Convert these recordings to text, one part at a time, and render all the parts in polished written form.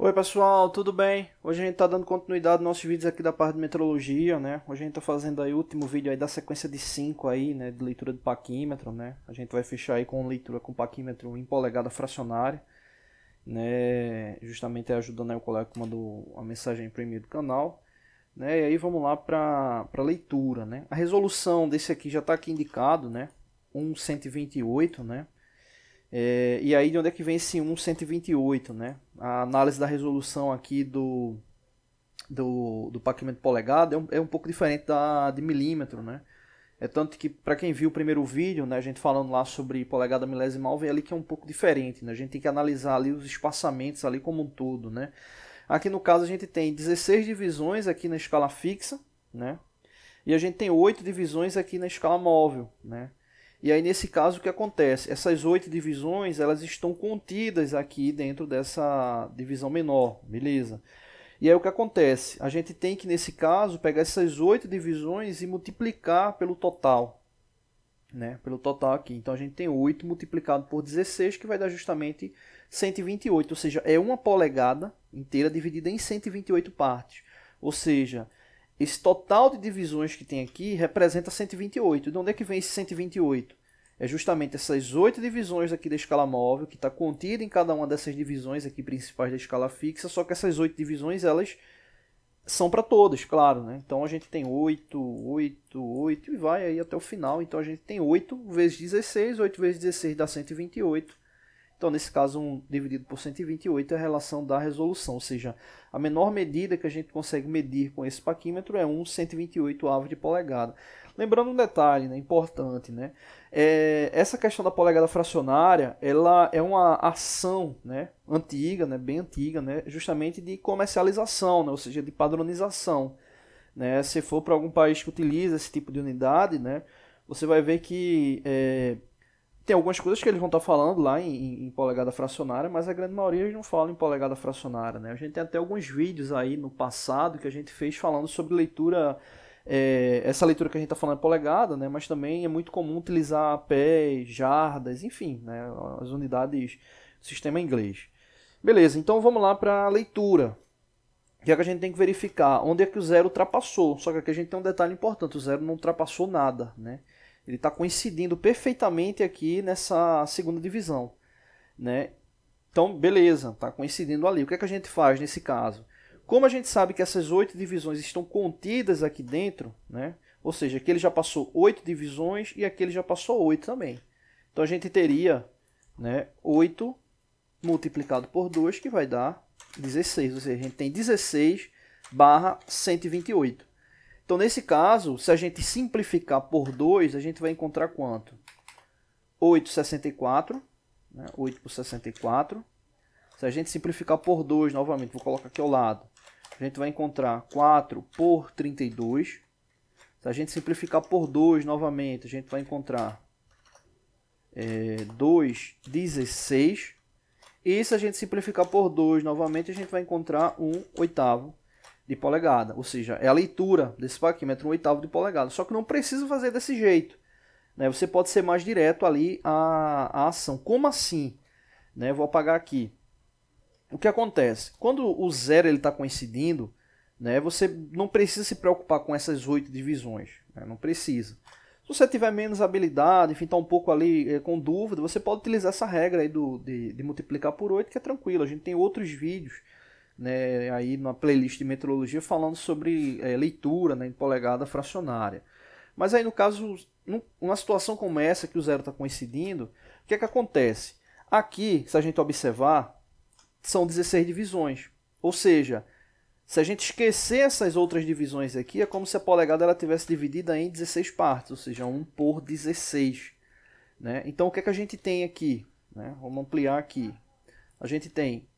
Oi pessoal, tudo bem? Hoje a gente está dando continuidade aos nossos vídeos aqui da parte de metrologia, né? Hoje a gente está fazendo aí o último vídeo aí da sequência de 5 aí, né? De leitura de paquímetro, né? A gente vai fechar aí com leitura com paquímetro em polegada fracionária, né? Justamente ajudando aí o colega que mandou a mensagem para o e-mail do canal, né? E aí vamos lá para leitura, né? A resolução desse aqui já está aqui indicado, né? 1.128, né? E aí de onde é que vem esse 1.128, né? A análise da resolução aqui do paquímetro polegada é um pouco diferente da de milímetro, né? É tanto que para quem viu o primeiro vídeo, né, a gente falando lá sobre polegada milesimal, vê ali que é um pouco diferente, né? A gente tem que analisar ali os espaçamentos ali como um todo, né? Aqui no caso a gente tem 16 divisões aqui na escala fixa, né? E a gente tem 8 divisões aqui na escala móvel, né? E aí nesse caso o que acontece? Essas 8 divisões elas estão contidas aqui dentro dessa divisão menor, beleza? E aí o que acontece? A gente tem que nesse caso pegar essas 8 divisões e multiplicar pelo total, né? Pelo total aqui. Então a gente tem 8 multiplicado por 16 que vai dar justamente 128, ou seja, é uma polegada inteira dividida em 128 partes. Ou seja, esse total de divisões que tem aqui representa 128. De onde é que vem esse 128? É justamente essas 8 divisões aqui da escala móvel, que está contida em cada uma dessas divisões aqui principais da escala fixa, só que essas 8 divisões, elas são para todas, claro, né? Então a gente tem 8, 8, 8 e vai aí até o final. Então a gente tem 8 vezes 16, 8 vezes 16 dá 128. Então, nesse caso, 1 dividido por 128 é a relação da resolução, ou seja, a menor medida que a gente consegue medir com esse paquímetro é 1/128 de polegada. Lembrando um detalhe, né, importante, né? Essa questão da polegada fracionária, ela é uma ação, né, antiga, né, bem antiga, né, justamente de comercialização, né, ou seja, de padronização. Né? Se for para algum país que utiliza esse tipo de unidade, né, você vai ver que tem algumas coisas que eles vão estar falando lá em polegada fracionária, mas a grande maioria eles não falam em polegada fracionária, né? A gente tem até alguns vídeos aí no passado que a gente fez falando sobre leitura, essa leitura que a gente está falando é polegada, né? Mas também é muito comum utilizar pés, jardas, enfim, né? As unidades do sistema inglês. Beleza, então vamos lá para a leitura. O que é que a gente tem que verificar? Onde é que o zero ultrapassou? Só que aqui a gente tem um detalhe importante, o zero não ultrapassou nada, né? Ele está coincidindo perfeitamente aqui nessa segunda divisão, né? Então, beleza, está coincidindo ali. O que é que a gente faz nesse caso? Como a gente sabe que essas 8 divisões estão contidas aqui dentro, né? Ou seja, aqui ele já passou 8 divisões e aqui ele já passou 8 também. Então a gente teria, né, 8 multiplicado por 2, que vai dar 16. Ou seja, a gente tem 16 barra 128. Então, nesse caso, se a gente simplificar por 2, a gente vai encontrar quanto? 8,64. Né? 8 por 64. Se a gente simplificar por 2, novamente, vou colocar aqui ao lado, a gente vai encontrar 4 por 32. Se a gente simplificar por 2, novamente, a gente vai encontrar 2,16. E se a gente simplificar por 2, novamente, a gente vai encontrar 1/8 de polegada, ou seja, é a leitura desse paquímetro 1/8 de polegada, só que não precisa fazer desse jeito, né? Você pode ser mais direto ali a ação. Como assim? Né? Vou apagar aqui. O que acontece? Quando o zero está coincidindo, né, você não precisa se preocupar com essas 8 divisões, né? Não precisa. Se você tiver menos habilidade, enfim, está um pouco ali com dúvida, você pode utilizar essa regra aí de multiplicar por 8, que é tranquilo. A gente tem outros vídeos, né, aí na playlist de metrologia falando sobre leitura, né, em polegada fracionária. Mas aí no caso, numa situação como essa que o zero está coincidindo, o que é que acontece? Aqui, se a gente observar, são 16 divisões. Ou seja, se a gente esquecer essas outras divisões aqui, é como se a polegada ela tivesse dividida em 16 partes, ou seja, 1 por 16. Né? Então o que é que a gente tem aqui? Né? Vamos ampliar aqui. A gente tem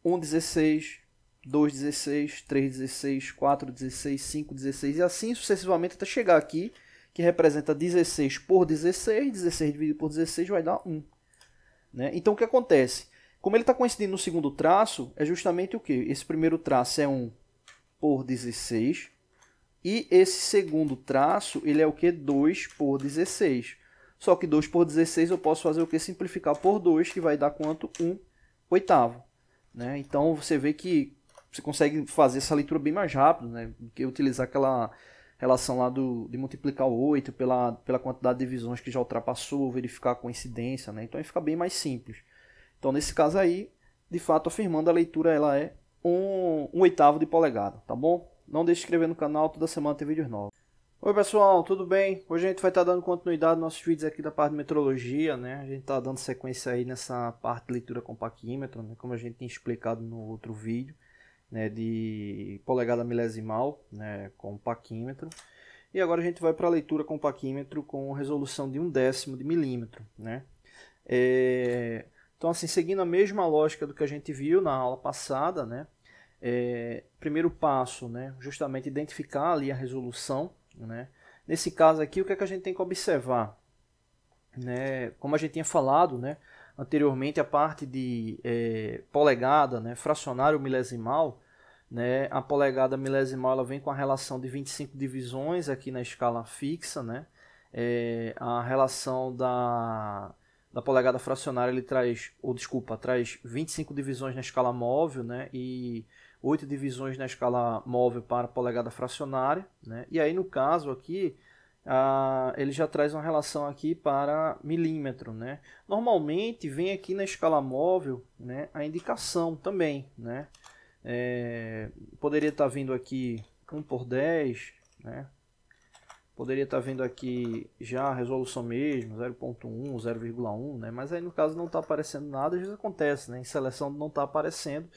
1,16, 2,16, 3,16, 4,16, 5,16 e assim sucessivamente até chegar aqui, que representa 16 por 16, 16 dividido por 16 vai dar 1. Né? Então o que acontece? Como ele está coincidindo no segundo traço, é justamente o que? Esse primeiro traço é 1 por 16 e esse segundo traço ele é o que? 2 por 16. Só que 2 por 16 eu posso fazer o que? Simplificar por 2, que vai dar quanto? 1/8. né? Então você vê que você consegue fazer essa leitura bem mais rápido, né? Do que utilizar aquela relação lá de multiplicar o 8 pela quantidade de divisões que já ultrapassou, verificar a coincidência, né? Então aí fica bem mais simples. Então nesse caso aí, de fato, afirmando, a leitura ela é um oitavo de polegada, tá bom? Não deixe de se inscrever no canal, toda semana tem vídeos novos. Oi pessoal, tudo bem? Hoje a gente vai estar dando continuidade aos nossos vídeos aqui da parte de metrologia, né? A gente está dando sequência aí nessa parte de leitura com paquímetro, né? Como a gente tinha explicado no outro vídeo, né? De polegada milesimal, né? Com paquímetro. E agora a gente vai para a leitura com paquímetro com resolução de 1/10 de milímetro, né? Então assim, seguindo a mesma lógica do que a gente viu na aula passada, né? Primeiro passo, né? Justamente identificar ali a resolução, né? Nesse caso aqui, o que é que a gente tem que observar? Né? Como a gente tinha falado, né? Anteriormente, a parte de polegada, né? Fracionário milesimal, né? A polegada milesimal ela vem com a relação de 25 divisões aqui na escala fixa, né? A relação da polegada fracionária ele traz, traz 25 divisões na escala móvel, né? E 8 divisões na escala móvel para a polegada fracionária, né? E aí no caso aqui, ele já traz uma relação aqui para milímetro, né? Normalmente vem aqui na escala móvel, né, a indicação também, né? Poderia estar vindo aqui 1/10, né? Poderia estar vendo aqui já a resolução mesmo, 0.1, 0,1, né? Mas aí no caso não está aparecendo nada, às vezes acontece, né? Em seleção não está aparecendo,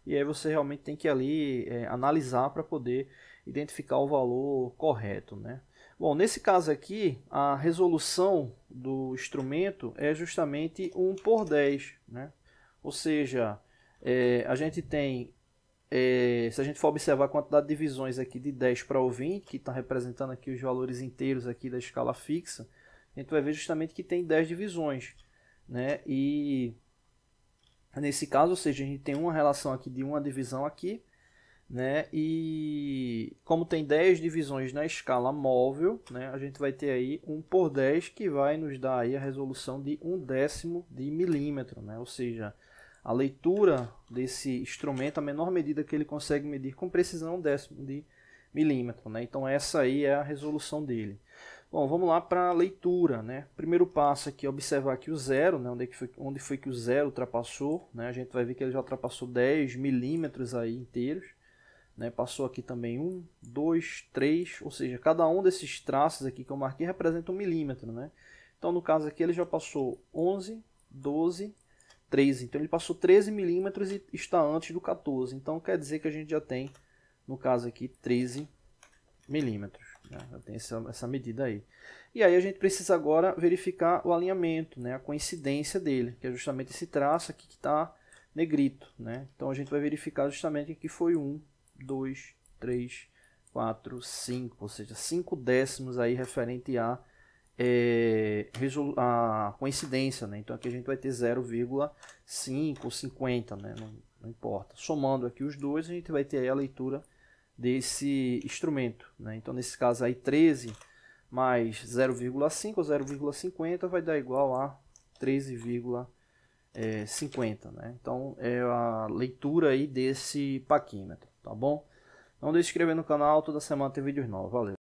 e aí você realmente tem que ali analisar para poder identificar o valor correto, né? Bom, nesse caso aqui, a resolução do instrumento é justamente 1/10, né? Ou seja, a gente tem, se a gente for observar a quantidade de divisões aqui de 10 para o 20, que está representando aqui os valores inteiros aqui da escala fixa, a gente vai ver justamente que tem 10 divisões, né? E nesse caso, ou seja, a gente tem uma relação aqui de uma divisão aqui, né? E como tem 10 divisões na escala móvel, né? A gente vai ter aí 1/10 que vai nos dar aí a resolução de 1/10 de milímetro, né? Ou seja, a leitura desse instrumento, a menor medida que ele consegue medir com precisão é 1/10 de milímetro, né? Então essa aí é a resolução dele. Bom, vamos lá para a leitura, né? Primeiro passo aqui é observar aqui o zero, né? Onde foi que o zero ultrapassou, né? A gente vai ver que ele já ultrapassou 10 milímetros aí inteiros, né? Passou aqui também 1, 2, 3, ou seja, cada um desses traços aqui que eu marquei representa 1 milímetro, né? Então no caso aqui ele já passou 11, 12, 13, então ele passou 13 milímetros e está antes do 14, então quer dizer que a gente já tem, no caso aqui, 13 milímetros, né? Já tem essa medida aí. E aí a gente precisa agora verificar o alinhamento, né? A coincidência dele, que é justamente esse traço aqui que está negrito, né? Então a gente vai verificar justamente que foi 1, 2, 3, 4, 5, ou seja, 5 décimos aí referente a coincidência, né? Então aqui a gente vai ter 0,5 ou 50, né? Não importa. Somando aqui os dois, a gente vai ter aí a leitura desse instrumento, né? Então nesse caso aí 13 mais 0,5 ou 0,50 vai dar igual a 13,50, né? Então é a leitura aí desse paquímetro, tá bom? Não deixe de se inscrever no canal, toda semana tem vídeos novos. Valeu!